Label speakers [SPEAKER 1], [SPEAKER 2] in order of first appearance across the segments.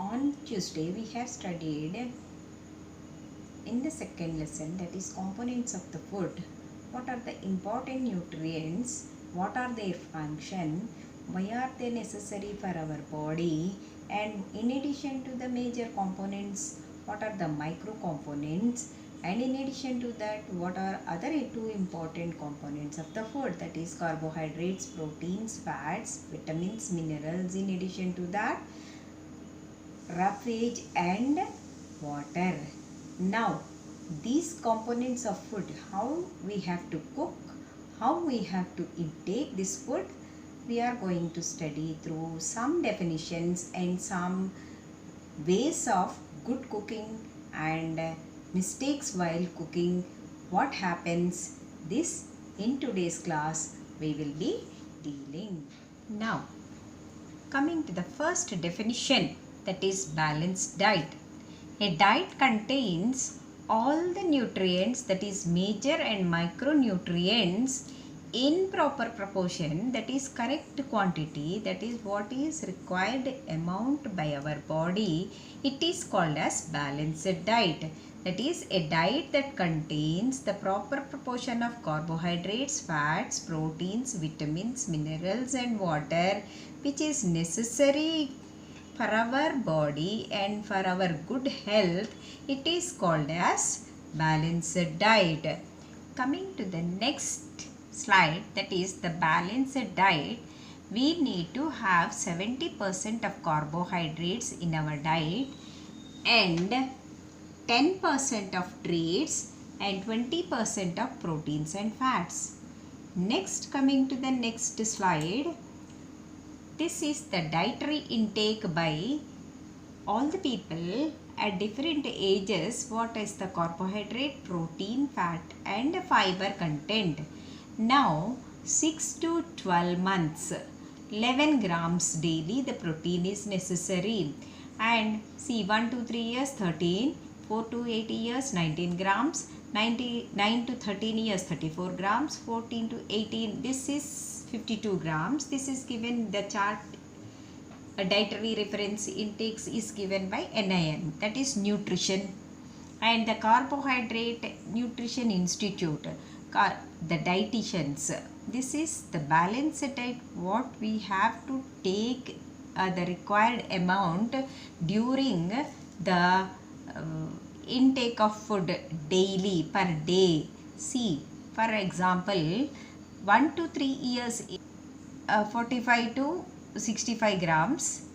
[SPEAKER 1] On Tuesday we have studied in the second lesson, that is components of the food. What are the important nutrients? What are their function? Why are they necessary for our body? And in addition to the major components, what are the micro components? And in addition to that, what are other two important components of the food, that is carbohydrates, proteins, fats, vitamins, minerals. In addition to that, roughage and water. Now, these components of food, how we have to cook, how we have to intake this food, we are going to study through some definitions and some ways of good cooking and mistakes while cooking. What happens, this in today's class we will be dealing. Now, coming to the first definition, that is balanced diet. A diet contains all the nutrients, that is major and micronutrients, in proper proportion, that is correct quantity, that is what is required amount by our body. It is called as balanced diet. That is a diet that contains the proper proportion of carbohydrates, fats, proteins, vitamins, minerals and water, which is necessary for our body and for our good health. It is called as balanced diet. Coming to the next slide, that is the balanced diet, we need to have 70% of carbohydrates in our diet and 10% of treats and 20% of proteins and fats. Next, coming to the next slide, this is the dietary intake by all the people at different ages. What is the carbohydrate, protein, fat and fiber content? Now 6 to 12 months, 11 grams daily the protein is necessary. And see, 1 to 3 years 13, 4 to 8 years 19 grams, 9 to 13 years 34 grams, 14 to 18 this is 52 grams. This is given the chart. A dietary reference intakes is given by NIN, that is nutrition. And the Carbohydrate Nutrition Institute, the dietitians, this is the balanced diet, what we have to take the required amount during the intake of food daily per day. See, for example, 1 to 3 years 45 to 65 grams,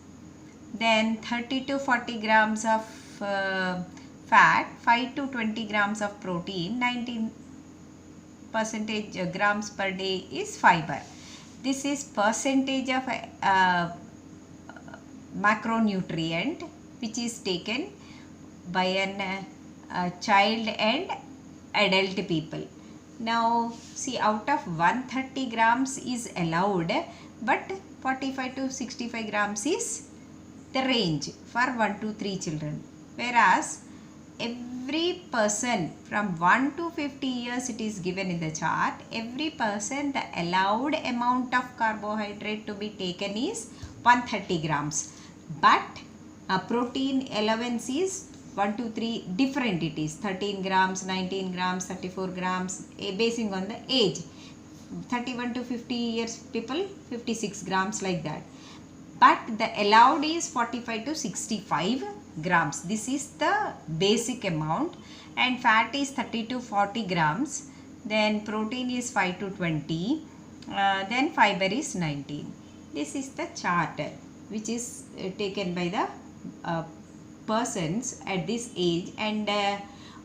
[SPEAKER 1] then 30 to 40 grams of fat, 5 to 20 grams of protein, 19 percentage grams per day is fiber. This is percentage of macronutrient which is taken by a child and adult people. Now see, out of 130 grams is allowed, but 45 to 65 grams is the range for 1 to 3 children. Whereas every person from 1 to 50 years, it is given in the chart, every person the allowed amount of carbohydrate to be taken is 130 grams. But protein allowance is 1 to 3 different, it is 13 grams, 19 grams, 34 grams, basing on the age. 31 to 50 years people 56 grams, like that. But the allowed is 45 to 65 grams. This is the basic amount. And fat is 30 to 40 grams. Then protein is 5 to 20. Then fiber is 19. This is the chart which is taken by the persons at this age. And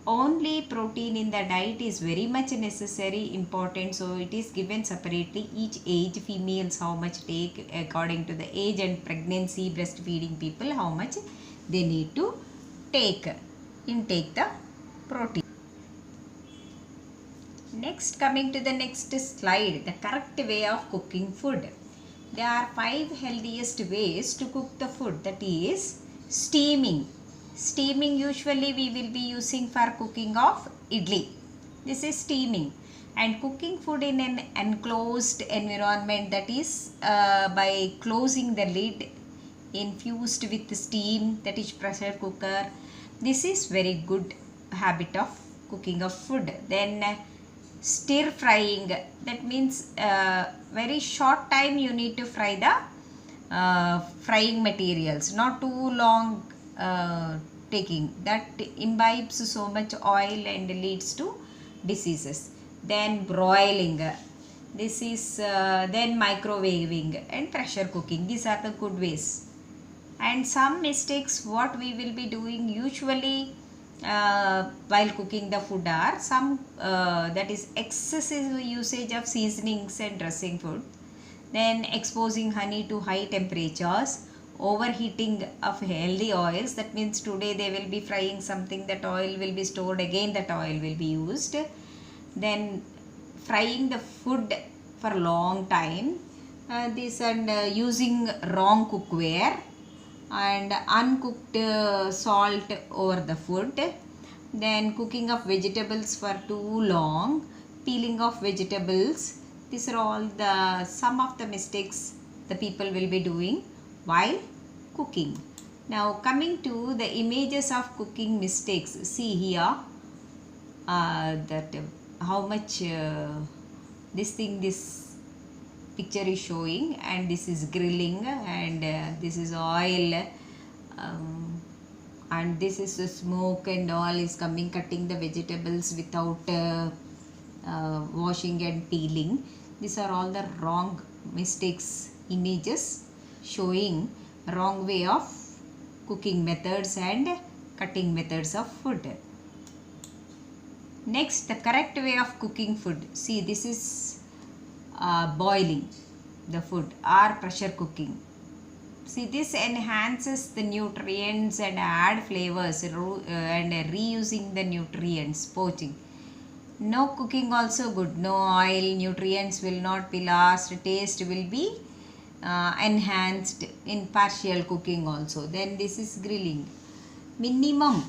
[SPEAKER 1] only protein in the diet is very much necessary, important. So it is given separately, each age, females how much take according to the age, and pregnancy, breastfeeding people how much they need to intake the protein. Next, coming to the next slide, the correct way of cooking food. There are 5 healthiest ways to cook the food, that is steaming. Steaming usually we will be using for cooking of idli. This is steaming. And cooking food in an enclosed environment, that is by closing the lid infused with steam, that is pressure cooker. This is very good habit of cooking of food. Then stir frying, that means very short time you need to fry the frying materials, not too long taking, that imbibes so much oil and leads to diseases. Then broiling, this is then microwaving and pressure cooking. These are the good ways. And some mistakes what we will be doing usually while cooking the food are some that is excessive usage of seasonings and dressing food, then exposing honey to high temperatures, overheating of healthy oils, that means today they will be frying something, that oil will be stored, again that oil will be used. Then frying the food for long time, this and using wrong cookware and uncooked salt over the food, then cooking of vegetables for too long, peeling of vegetables. These are all the some of the mistakes the people will be doing while cooking. Now coming to the images of cooking mistakes, see here that how much this picture is showing, and this is grilling, and this is oil, and this is the smoke and all is coming, cutting the vegetables without washing and peeling. These are all the wrong mistakes, images showing wrong way of cooking methods and cutting methods of food. Next, the correct way of cooking food. See, this is boiling the food or pressure cooking. See, this enhances the nutrients and add flavors and reusing the nutrients, poaching. No cooking also good, no oil, nutrients will not be lost, taste will be enhanced in partial cooking also. Then this is grilling. Minimum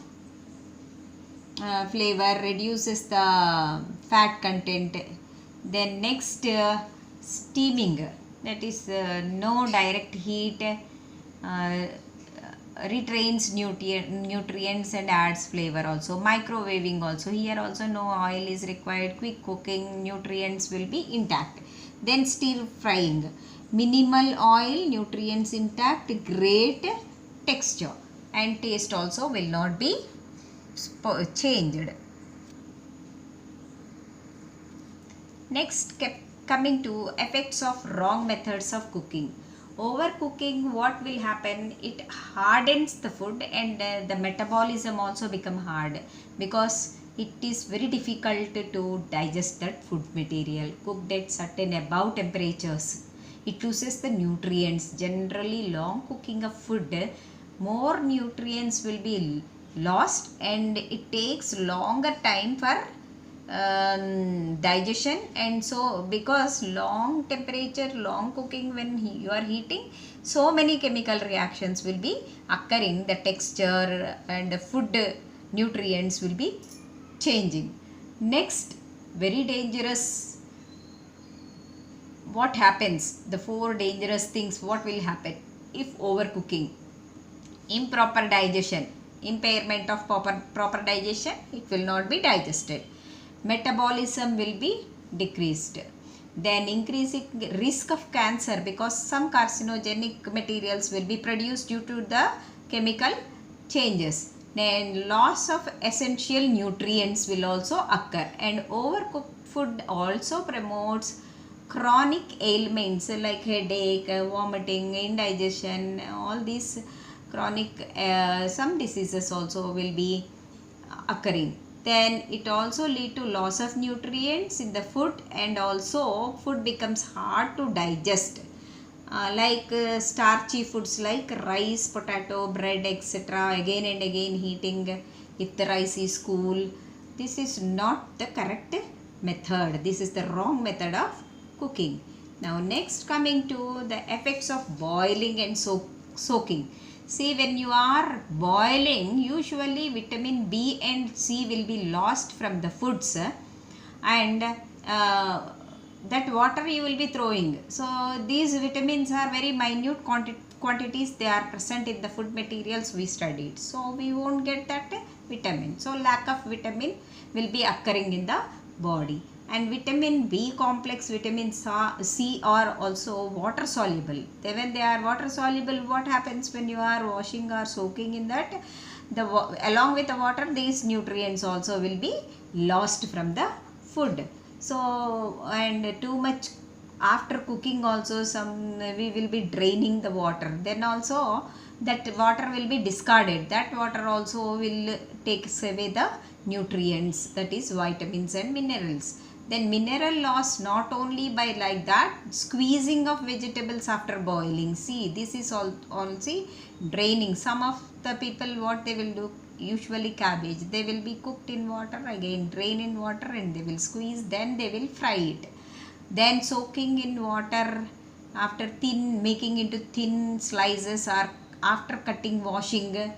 [SPEAKER 1] flavor reduces the fat content. Then next steaming, that is no direct heat, retains nutrients and adds flavor also. Microwaving also, here also no oil is required, quick cooking, nutrients will be intact. Then stir frying, minimal oil, nutrients intact, great texture, and taste also will not be changed. Next, coming to effects of wrong methods of cooking. Overcooking, what will happen? It hardens the food, and the metabolism also become hard, because it is very difficult to digest that food material cooked at certain above temperatures. It loses the nutrients. Generally, long cooking of food, more nutrients will be lost, and it takes longer time for digestion. And so because long temperature, long cooking, when you are heating, so many chemical reactions will be occurring, the texture and the food nutrients will be changing. Next, very dangerous, what happens, the 4 dangerous things what will happen if overcooking. Improper digestion, impairment of proper digestion, it will not be digested. Metabolism will be decreased. Then increasing risk of cancer, because some carcinogenic materials will be produced due to the chemical changes. Then loss of essential nutrients will also occur, and overcooked food also promotes chronic ailments like headache, vomiting, indigestion, all these chronic some diseases also will be occurring. Then it also lead to loss of nutrients in the food, and also food becomes hard to digest, like starchy foods like rice, potato, bread, etc. Again and again heating if the rice is cool. This is not the correct method. This is the wrong method of cooking. Now next, coming to the effects of boiling and soaking. See, when you are boiling, usually vitamin B and C will be lost from the foods, and that water you will be throwing. So these vitamins are very minute quantities, they are present in the food materials we studied. So we won't get that vitamin. So lack of vitamin will be occurring in the body. And vitamin B complex, vitamin C are also water soluble. When they are water soluble, what happens when you are washing or soaking in that? Along with the water, these nutrients also will be lost from the food. So, and too much after cooking also, we will be draining the water. Then also that water will be discarded. That water also will takes away the nutrients, that is vitamins and minerals. Then mineral loss not only by like that, squeezing of vegetables after boiling. See, this is also draining. Some of the people, what they will do, usually cabbage, they will be cooked in water, again drain in water, and they will squeeze, then they will fry it. Then soaking in water after making into thin slices, or after cutting, washing,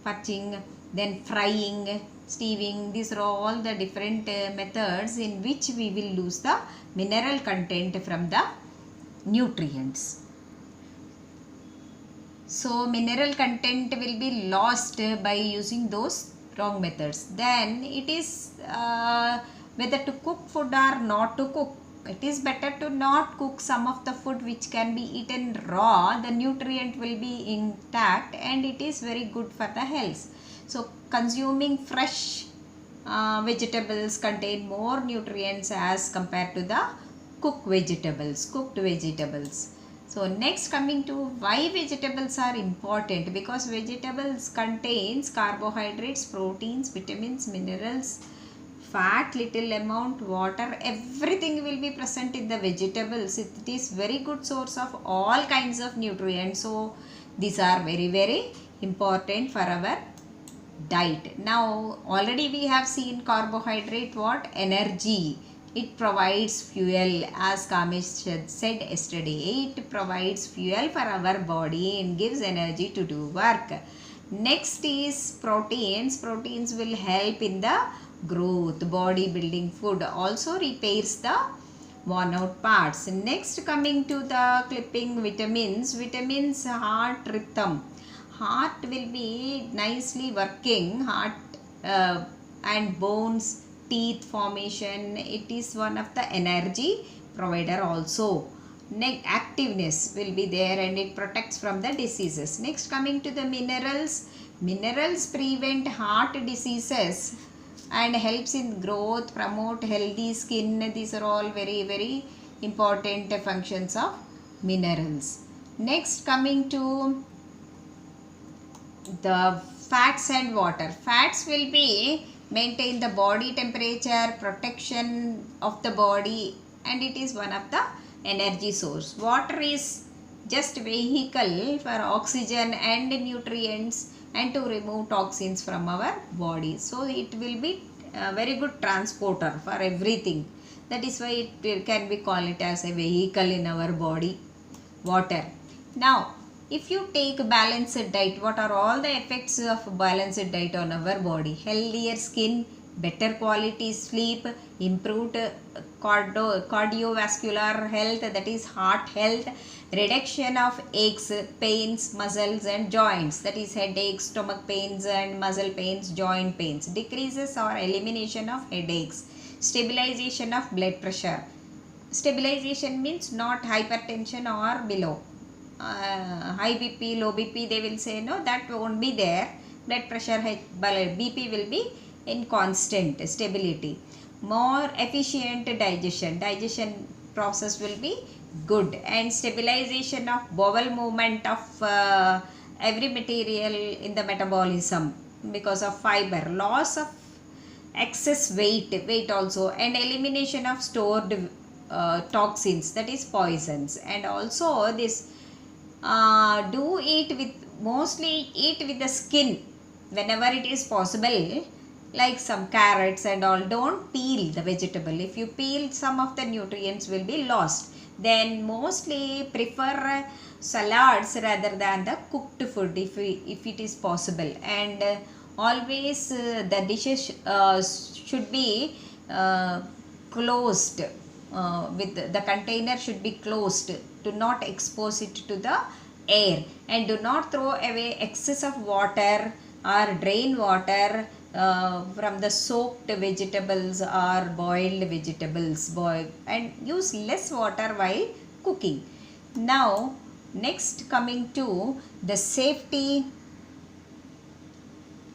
[SPEAKER 1] patching, then frying, steaming. These are all the different methods in which we will lose the mineral content from the nutrients. So mineral content will be lost by using those wrong methods. Then it is whether to cook food or not to cook. It is better to not cook some of the food which can be eaten raw. The nutrient will be intact and it is very good for the health. So consuming fresh vegetables contain more nutrients as compared to the cooked vegetables. So next, coming to why vegetables are important, because vegetables contains carbohydrates, proteins, vitamins, minerals, fat, little amount, water, everything will be present in the vegetables. It is very good source of all kinds of nutrients. So these are very, very important for our diet. Now already we have seen carbohydrate, what? Energy. It provides fuel, as Kamesh said yesterday. It provides fuel for our body and gives energy to do work. Next is proteins. Proteins will help in the growth, body building food. Also repairs the worn out parts. Next, coming to the clipping vitamins. Vitamins, heart rhythm. Heart will be nicely working. Heart and bones, teeth formation, it is one of the energy provider also. Next, activeness will be there and it protects from the diseases. Next, coming to the minerals. Minerals prevent heart diseases and helps in growth, promote healthy skin. These are all very, very important functions of minerals. Next, coming to the fats and water. Fats will be maintain the body temperature, protection of the body, and it is one of the energy source. Water is just vehicle for oxygen and nutrients and to remove toxins from our body. So it will be a very good transporter for everything. That is why it can be called it as a vehicle in our body, water. Now if you take balanced diet, what are all the effects of balanced diet on our body? Healthier skin, better quality sleep, improved cardiovascular health, that is heart health, reduction of aches, pains, muscles and joints, that is headaches, stomach pains and muscle pains, joint pains, decreases or elimination of headaches, stabilization of blood pressure. Stabilization means not hypertension or below. High BP, low BP, they will say no, that won't be there. Blood pressure, BP will be in constant stability. More efficient digestion process will be good, and stabilization of bowel movement of every material in the metabolism because of fiber, loss of excess weight also, and elimination of stored toxins, that is poisons. And also this mostly eat with the skin whenever it is possible, like some carrots and all. Don't peel the vegetable. If you peel, some of the nutrients will be lost. Then mostly prefer salads rather than the cooked food if it is possible. And always the dishes should be closed. with the container should be closed to not expose it to the air, and do not throw away excess of water or drain water from the soaked vegetables or boiled vegetables. And use less water while cooking. Now next coming to the safety.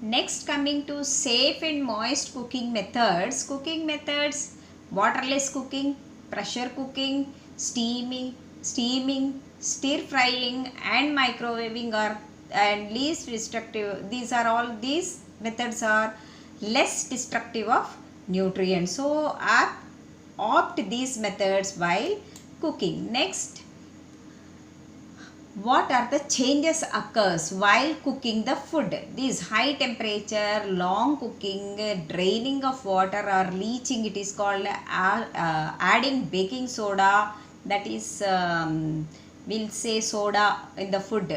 [SPEAKER 1] Next coming to safe and moist cooking methods. Cooking methods: waterless cooking, pressure cooking, steaming, stir frying and microwaving are and least destructive. These methods are less destructive of nutrients. So opt these methods while cooking. Next, what are the changes occurs while cooking the food? This high temperature, long cooking, draining of water or leaching, it is called adding baking soda, that is we'll say soda in the food,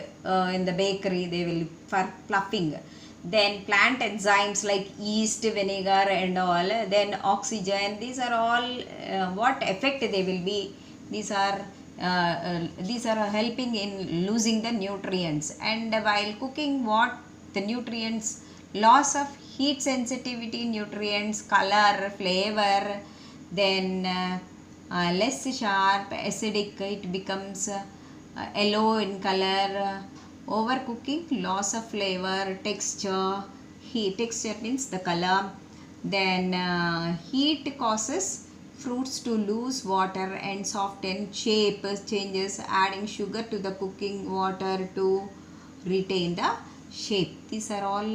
[SPEAKER 1] in the bakery they will for fluffing. Then plant enzymes like yeast, vinegar and all, then oxygen, these are all what effect they will be. These are helping in losing the nutrients. And while cooking, what the nutrients: loss of heat sensitivity nutrients, color, flavor, then less sharp, acidic, it becomes yellow in color. Overcooking, loss of flavor, texture. Texture means the color. Then heat causes fruits to lose water and soften. Shape changes, adding sugar to the cooking water to retain the shape. These are all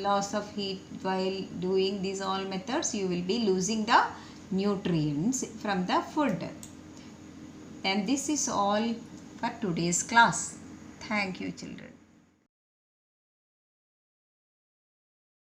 [SPEAKER 1] loss of heat. While doing these all methods, you will be losing the nutrients from the food. And this is all for today's class. Thank you, children.